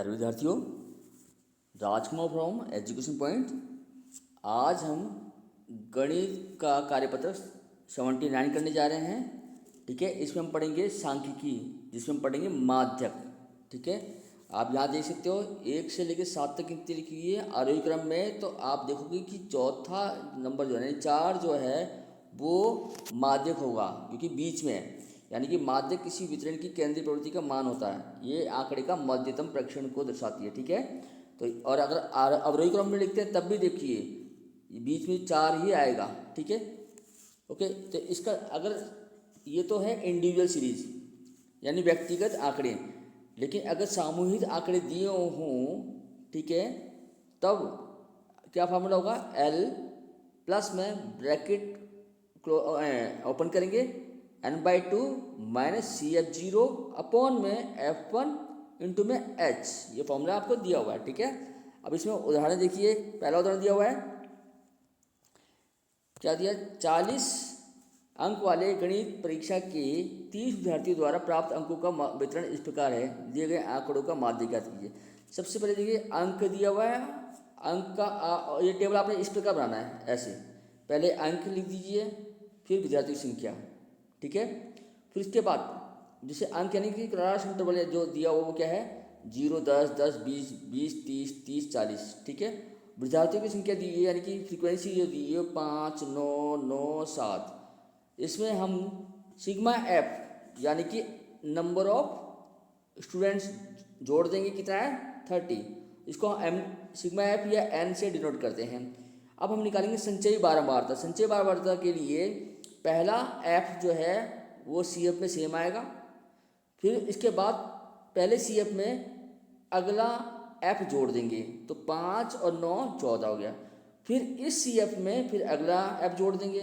प्यारे विद्यार्थियों, राजकुमार from education point. आज हम गणित का कार्यपत्र 79 करने जा रहे हैं। ठीक है, इसमें हम पढ़ेंगे सांख्यिकी, जिसमें हम पढ़ेंगे माध्यक। ठीक है, आप यहाँ देख सकते हो 1 से लेकर 7 तक गिनती लिखी हुई है आरोही क्रम में। तो आप देखोगे कि चौथा नंबर जो है 4 जो है वो माध्यक होगा, क्योंकि बीच में है। यानी कि माध्यक किसी वितरण की केंद्रीय प्रवृत्ति का मान होता है। ये आंकड़े का मध्यतम प्रेक्षण को दर्शाती है। ठीक है, तो और अगर अवरोही क्रम में लिखते हैं तब भी देखिए बीच में 4 ही आएगा। ठीक है, ओके। तो इसका अगर ये तो है इंडिविजुअल सीरीज यानी व्यक्तिगत आंकड़े, लेकिन अगर सामूहिक आंकड़े दिए हों, ठीक है, तब क्या फार्मूला होगा? एल प्लस में ब्रैकेट ओपन करेंगे n/2 माइनस CF0 अपॉन में F1 इंटू में H। ये फॉर्मूला आपको दिया हुआ है। ठीक है, अब इसमें उदाहरण देखिए। पहला उदाहरण दिया हुआ है, क्या दिया? 40 अंक वाले गणित परीक्षा के 30 विद्यार्थियों द्वारा प्राप्त अंकों का वितरण इस प्रकार है। दिए गए आंकड़ों का माध्य ज्ञात कीजिए। सबसे पहले देखिए अंक दिया हुआ है। अंक का ये टेबल आपने इस प्रकार बनाना है, ऐसे पहले अंक लिख दीजिए, फिर विद्यार्थी की संख्या। ठीक है, फिर इसके बाद जैसे अंक यानी कि क्लास इंटरवल जो दिया हुआ वो क्या है? 0, 10, 10, 20, 20, 30, 30, 40। ठीक है, विद्यार्थियों की संख्या दी है यानी कि फ्रीक्वेंसी जो दी है 5, 9, 9, 7। इसमें हम सिग्मा एफ यानी कि नंबर ऑफ स्टूडेंट्स जोड़ देंगे, कितना है? 30। इसको एम सिग्मा एफ या एन से डिनोट करते हैं। अब हम निकालेंगे संचयी बारंबारता। संचयी बारंबारता के लिए पहला एफ जो है वो सी एफ में सेम आएगा, फिर इसके बाद पहले सी एफ में अगला एफ जोड़ देंगे, तो 5 और 9 14 हो गया। फिर इस सी एफ में फिर अगला एफ जोड़ देंगे,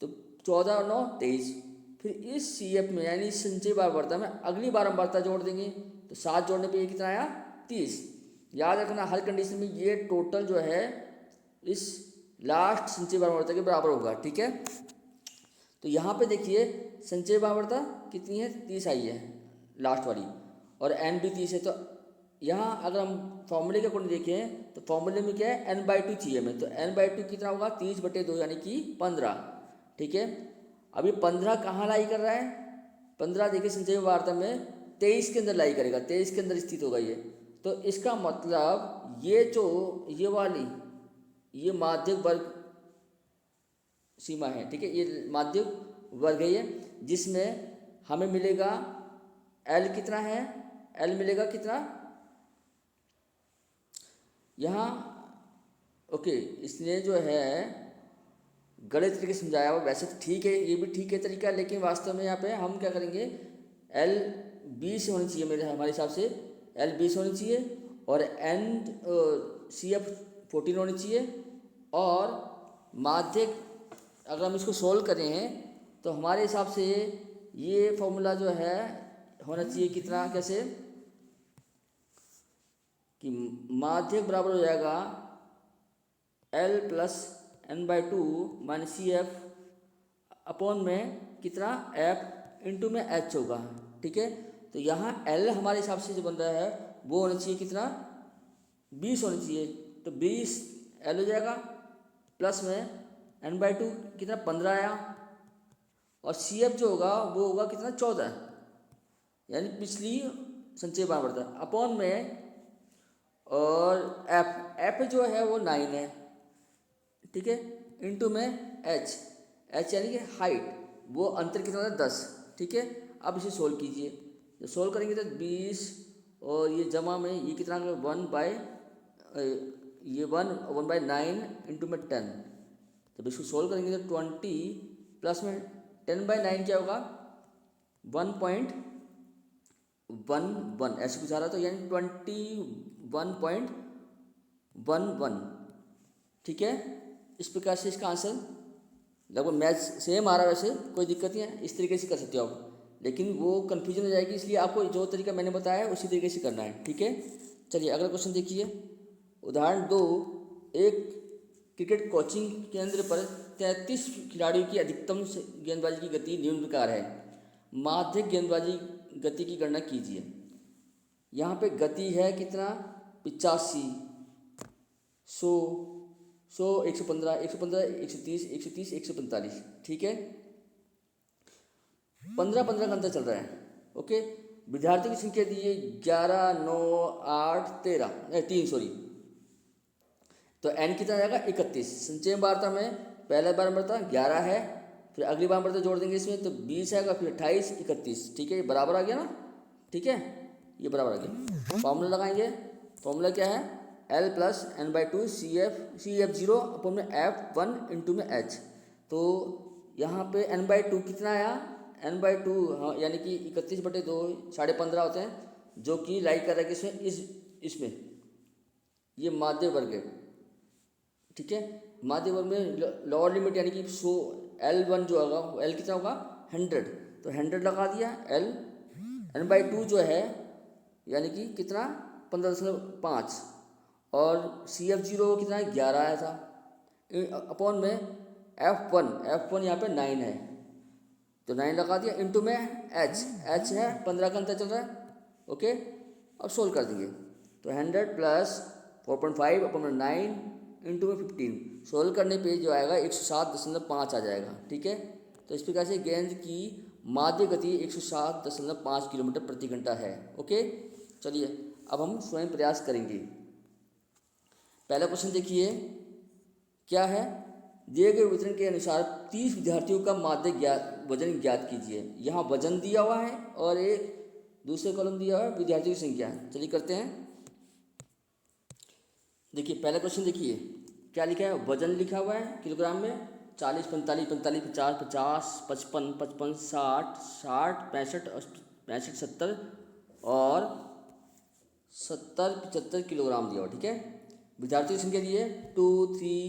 तो 14 और 9 23। फिर इस सी एफ में यानी संचयी बारंबारता में अगली बारंबारता जोड़ देंगे, तो 7 जोड़ने पे ये कितना आया? 30। याद रखना हर कंडीशन में ये टोटल जो है इस लास्ट संचयी बारंबारता के बराबर होगा। ठीक है, तो यहाँ पे देखिए संचयी बारंबारता कितनी है? 30 आई है लास्ट वाली, और एन भी 30 है। तो यहाँ अगर हम फॉर्मूले के अकॉर्डिंग देखें तो फॉर्मूले में क्या है? n/2 चाहिए हमें, तो n/2 कितना होगा? 30/2 यानी कि 15। ठीक है, अब ये 15 कहाँ लाई कर रहा है? 15 देखिए संचयी बारंबारता में 23 के अंदर लाई करेगा, 23 के अंदर स्थित होगा ये। तो इसका मतलब ये जो ये वाली ये माध्यक वर्ग सीमा है। ठीक है, ये माध्यक वर्ग है ये, जिसमें हमें मिलेगा एल कितना है? एल मिलेगा कितना यहाँ? ओके, इसने जो है गलत तरीके से समझाया हुआ। वैसे तो ठीक है, ये भी ठीक है तरीका, लेकिन वास्तव में यहाँ पे हम क्या करेंगे? एल 20 होनी चाहिए मेरे हमारे हिसाब से। एल 20 होनी चाहिए और एंड सी एफ 14 होनी चाहिए। और माध्यक अगर हम इसको सोल्व करें हैं तो हमारे हिसाब से ये फॉर्मूला जो है होना चाहिए कितना? कैसे कि माध्यक बराबर हो जाएगा L plus n/2 minus C F upon में कितना? एफ इंटू में एच होगा। ठीक है, तो यहाँ एल हमारे हिसाब से जो बन रहा है वो होना चाहिए कितना? 20 होना चाहिए। तो 20 एल हो जाएगा, प्लस में n/2 कितना? 15 आया, और सी एफ जो होगा वो होगा कितना? 14, यानी पिछली संचयी बारंबारता अपॉन में, और एफ जो है वो 9 है। ठीक है, इंटू में एच यानी कि हाइट, वो अंतर कितना था? 10। ठीक है, अब इसे सोल्व कीजिए। जब सोल्व करेंगे तो 20 और ये जमा में ये कितना? 1/9 इंटू में 10। जब इसको सोल्व करेंगे तो 20 प्लस में 10/9 क्या होगा? 1.11 ऐसे कुछ आ रहा, तो यानी 21.11। ठीक है, इस प्रकार से इसका आंसर लगभग मैथ सेम आ रहा है। वैसे कोई दिक्कत नहीं है, इस तरीके से कर सकते हो आप, लेकिन वो कन्फ्यूजन हो जाएगी, इसलिए आपको जो तरीका मैंने बताया है उसी तरीके से करना है। ठीक है, चलिए अगला क्वेश्चन देखिए। उदाहरण 2, एक क्रिकेट कोचिंग केंद्र पर 33 खिलाड़ियों की अधिकतम गेंदबाजी की गति निम्न प्रकार है। माध्यक गेंदबाजी गति की गणना कीजिए। यहाँ पे गति है कितना 85, 100, 115, 115, 130, 130, 145, ठीक है। 15-15 का अंतर चल रहा है। ओके, विद्यार्थियों की संख्या दी है 11, 9, 8, 13, 3 सॉरी। तो एन कितना जाएगा 31। संचय वार्ता में पहला बार बढ़ता 11 है, फिर अगली बार बढ़ता जोड़ देंगे इसमें तो 20 आएगा, फिर 28, 31, ठीक है। ये बराबर आ गया ना, ठीक है, ये बराबर आ गया। फॉर्मूला लगाएंगे, फॉर्मूला क्या है, L plus N by two CF0 upon में F1 इंटू में H। तो यहाँ पे n बाई टू कितना आया, n बाई टू, हाँ, यानी कि 31/2 15.5 होते हैं, जो कि लाइक कर रहा है किसमें, इसमें ये माध्य वर्ग है, ठीक है। माध्य वर्ग में लोअर लिमिट यानी कि L1 जो होगा L कितना होगा 100, तो 100 लगा दिया। L n बाई टू जो है यानी कि कितना 15.5, और CF0 कितना 11 आया था, अपॉन में F1 यहाँ पे 9 है, तो 9 लगा दिया, इंटू में H है 15 का अंतर चल रहा है। ओके, अब सोल्व कर देंगे तो 100 प्लस 4.5 अपॉन में 9 इंटू में 15, सोल्व करने पे जो आएगा 107.5 आ जाएगा, ठीक है। तो इस प्रकार से गेंद की माध्य गति 107.5 किलोमीटर प्रति घंटा है। ओके, चलिए अब हम स्वयं प्रयास करेंगे। पहला क्वेश्चन देखिए क्या है, दिए गए वितरण के अनुसार 30 विद्यार्थियों का माध्य वजन ज्ञात कीजिए। यहाँ वजन दिया हुआ है और एक दूसरे कॉलम दिया हुआ है विद्यार्थियों की संख्या। चलिए करते हैं। देखिए पहला क्वेश्चन देखिए क्या लिखा है, वजन लिखा हुआ है किलोग्राम में 40, 45, 45, 50, 50, 55, 55, 60, 60, 65, 65, 70 और 70, 75 किलोग्राम दिया हुआ, ठीक है। विद्यार्थियों की संख्या दी है 2, 3,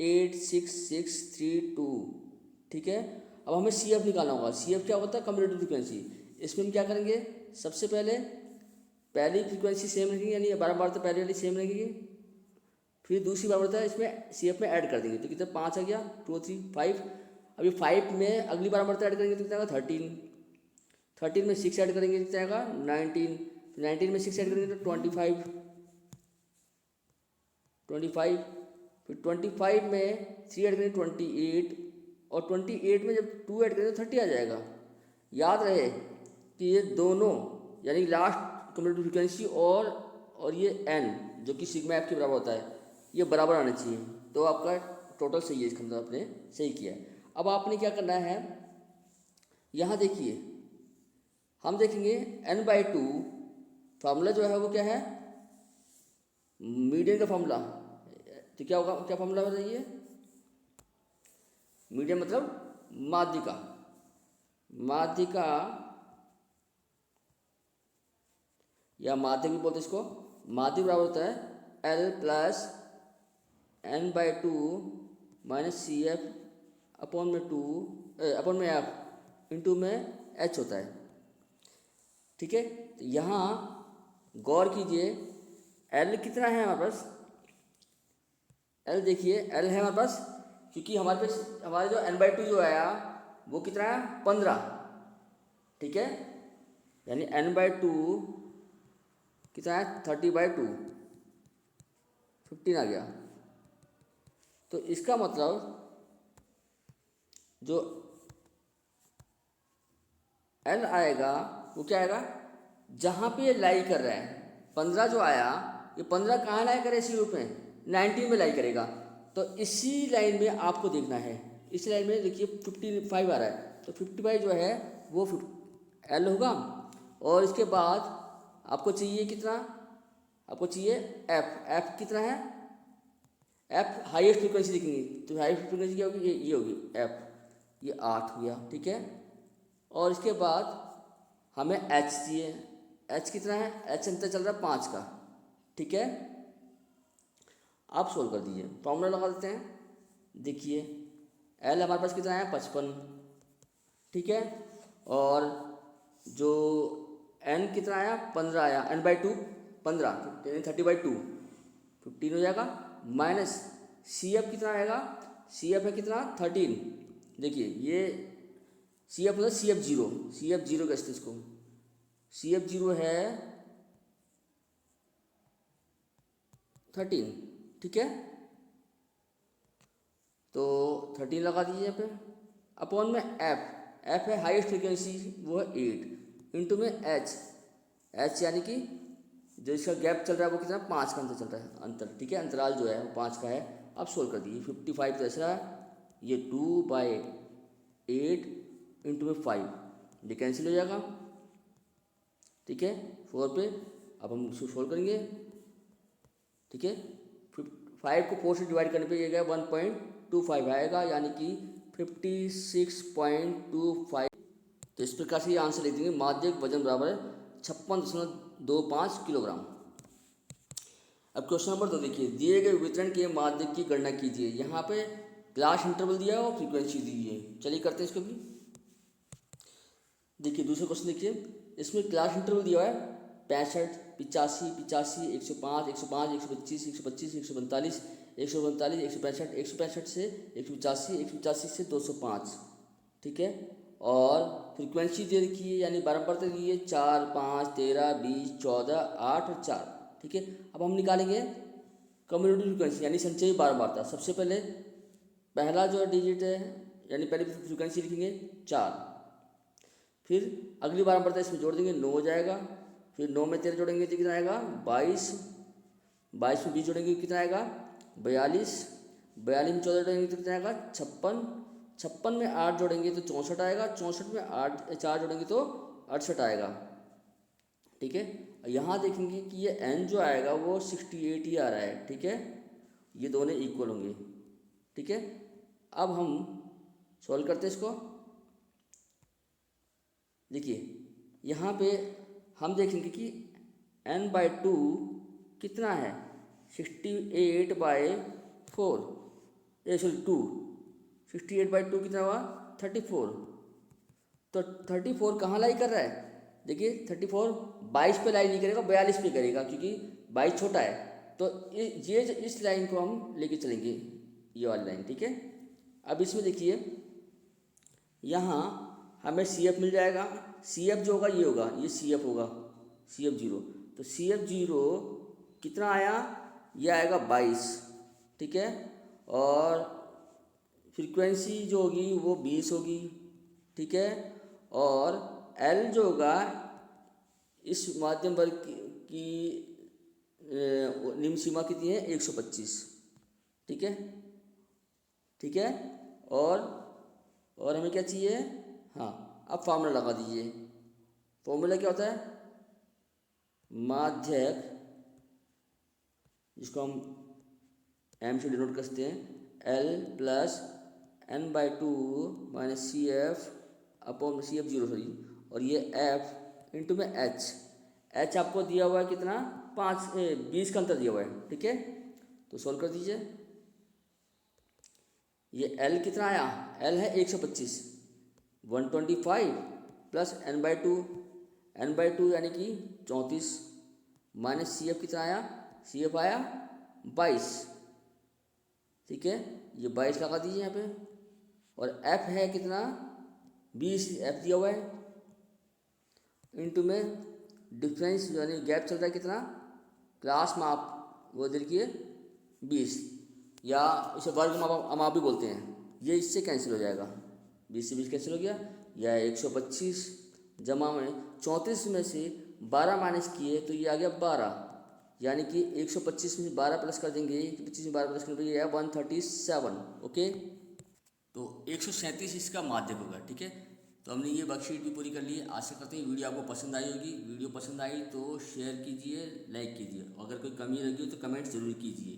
8, 6, 6, 3, 2, ठीक है। अब हमें CF निकालना होगा। CF क्या होता है, कम्यूटेटिव फ्रीक्वेंसी। इसमें हम क्या करेंगे, सबसे पहले पहली फ्रीक्वेंसी सेम रहेगी, यानी 12 बार तो पहले वाली सेम रहेगी, फिर दूसरी बार होता है इसमें CF में ऐड कर देंगे तो कितना 5 आ गया, 2, 3, 5। अभी 5 में अगली बार बढ़ता ऐड करेंगे तो कितना आएगा 13, 13 में 6 ऐड करेंगे तो कितना आएगा 19, 19 में 6 ऐड करेंगे तो 25, 25, फिर 25 में 3 ऐड करेंगे 28, और 28 में जब 2 ऐड करेंगे तो 30 आ जाएगा। याद रहे कि ये दोनों यानी लास्ट कम्यूटेटिव फ्रीक्वेंसी और ये n जो कि सिग्मा f के बराबर होता है, ये बराबर आना चाहिए, तो आपका टोटल सही है, इसका मतलब आपने सही किया। अब आपने क्या करना है, यहाँ देखिए हम देखेंगे n बाई टू फार्मूला जो है वो क्या है, मीडियन का फार्मूला। तो क्या होगा, क्या फार्मूला बताइए, मीडियन मतलब माध्यिका, माध्यिका या माध्यक भी बोलते इसको। माध्यक बराबर होता है L plus n by two minus CF upon में 2 अपॉन में F इंटू में H होता है, ठीक है। तो यहाँ गौर कीजिए L कितना है हमारे पास, L देखिए L है हमारे पास, क्योंकि हमारे पास हमारे जो n बाई टू जो आया वो कितना है 15, ठीक है, यानी n बाई टू कितना है 30/2, 15 आ गया। तो इसका मतलब जो L आएगा वो क्या आएगा, जहाँ पे ये लाई कर रहा है 15 जो आया, ये 15 कहाँ लाई करे, इसी रूप में 19 में लाई करेगा। तो इसी लाइन में आपको देखना है, इस लाइन में देखिए 55 आ रहा है, तो 55 जो है वो L होगा, और इसके बाद आपको चाहिए कितना, आपको चाहिए F कितना है, F हाईएस्ट फ्रीक्वेंसी देखेंगे तो हाईएस्ट फ्रीक्वेंसी क्या होगी, ये होगी F, ये 8 हो गया, ठीक है। और इसके बाद हमें H चाहिए, H कितना है, H अंतर चल रहा है 5 का, ठीक है। आप सोल्व कर दीजिए, फॉर्मूला लगा देते हैं। देखिए L हमारे पास कितना है 55, ठीक है, और जो n कितना आया 15 आया, n बाई टू 15 30/2 15 हो जाएगा, माइनस CF कितना आएगा, CF है कितना 13। देखिए ये CF मतलब CF0 का इसको, CF0 है 13, ठीक है। तो 13 लगा दीजिए यहाँ पे, अपॉन में एफ है हाईएस्ट फ्रिक्वेंसी, वो है 8, इंटू में एच यानी कि जो इसका गैप चल रहा है वो कितना 5 का अंतर चल रहा है, अंतर, ठीक है, अंतराल जो है वो 5 का है। अब सोल्व कर दीजिए, 55 तो ऐसा है, ये 2/8 इंटू में 5, ये कैंसिल हो जाएगा, ठीक है, 4 पे। अब हम इसको सोल्व करेंगे, ठीक है। 5 को 4 से डिवाइड करने पे ये गया 1.25 आएगा, यानी कि 56.25। तो इस प्रकार से ये आंसर लिख देंगे, माध्यक वजन बराबर है 56.25 किलोग्राम। अब क्वेश्चन नंबर 2 देखिए, दिए गए वितरण के माध्यक की गणना कीजिए। यहाँ पे क्लास इंटरवल दिया है और फ्रीक्वेंसी दी है। चलिए करते हैं इसको भी। देखिए दूसरा क्वेश्चन देखिए, इसमें क्लास इंटरवल दिया है 65, 85, 85, 105, 105, 125, 125, 145, 145, 165, 165 से 185, 185 से 205, ठीक है। और फ्रीक्वेंसी दे रखी है, यानी बारंबारता दी है 4, 5, 13, 20, 14, 8 और 4, ठीक है। अब हम निकालेंगे कम्युलेटिव फ्रीक्वेंसी यानी संचयी बारंबारता। सबसे पहले पहला जो डिजिट है यानी पहले फ्रीक्वेंसी लिखेंगे 4, फिर अगली बारंबारता इसमें जोड़ देंगे 9 हो जाएगा, फिर 9 में 13 जोड़ेंगे तो कितना आएगा 22, 22 में 20 जोड़ेंगे कितना आएगा 42, 42 में 14 जोड़ेंगे तो कितना आएगा 56, 56 में 8 जोड़ेंगे तो 64 आएगा, 64 में 4 जोड़ेंगे तो 68 आएगा, ठीक है। यहाँ देखेंगे कि ये n जो आएगा वो 68 ही आ रहा है, ठीक है, ये दोनों इक्वल होंगे, ठीक है। अब हम सॉल्व करते हैं इसको। देखिए यहाँ पे हम देखेंगे कि n/2 कितना है 68/4, 2, 68/2 कितना हुआ 34। तो 34 कहाँ लाई कर रहा है, देखिए 34 22 पे लाई नहीं करेगा, 42 पे करेगा, क्योंकि 22 छोटा है। तो ये इस लाइन को हम लेके चलेंगे, ये वाली लाइन, ठीक है। अब इसमें देखिए यहाँ हमें CF मिल जाएगा, CF जो होगा ये होगा, ये CF होगा, CF 0, तो CF 0 कितना आया, ये आएगा 22, ठीक है। और फ्रीक्वेंसी जो होगी वो 20 होगी, ठीक है। और L जो होगा इस माध्यम वर्ग की निम्न सीमा कितनी है 125, ठीक है, ठीक है। और हमें क्या चाहिए, हाँ अब फार्मूला लगा दीजिए। फॉर्मूला क्या होता है, माध्यक जिसको हम m से डिनोट करते हैं, L + n/2 - CF upon CF 0, sorry, और ये F इंटू में H आपको दिया हुआ है कितना 20 का अंतर दिया हुआ है, ठीक है। तो सॉल्व कर दीजिए। ये L कितना आया, L है 125, 125 प्लस n/2 यानी कि 34 माइनस CF कितना आया, CF आया 22, ठीक है, ये 22 लगा दीजिए यहाँ पे। और F है कितना 20, F दिया हुआ है, इनटू में डिफरेंस यानी गैप चल रहा है कितना, क्लास माप वो देखिए 20, या इसे वर्ग माप भी बोलते हैं। ये इससे कैंसिल हो जाएगा, 20 से 20 कैंसिल हो गया, यह 125 जमा में 34 में से 12 माइनस किए तो ये आ गया 12, यानी कि 125 में 12 प्लस कर देंगे, 25 में 12 प्लस कर देंगे, 137, ओके। तो 137 इसका माध्यक होगा, ठीक है। तो हमने ये वर्कशीट भी पूरी कर ली है। आशा करते हैं वीडियो आपको पसंद आई होगी। वीडियो पसंद आई तो शेयर कीजिए, लाइक कीजिए, अगर कोई कमी लगी हो तो कमेंट ज़रूर कीजिए।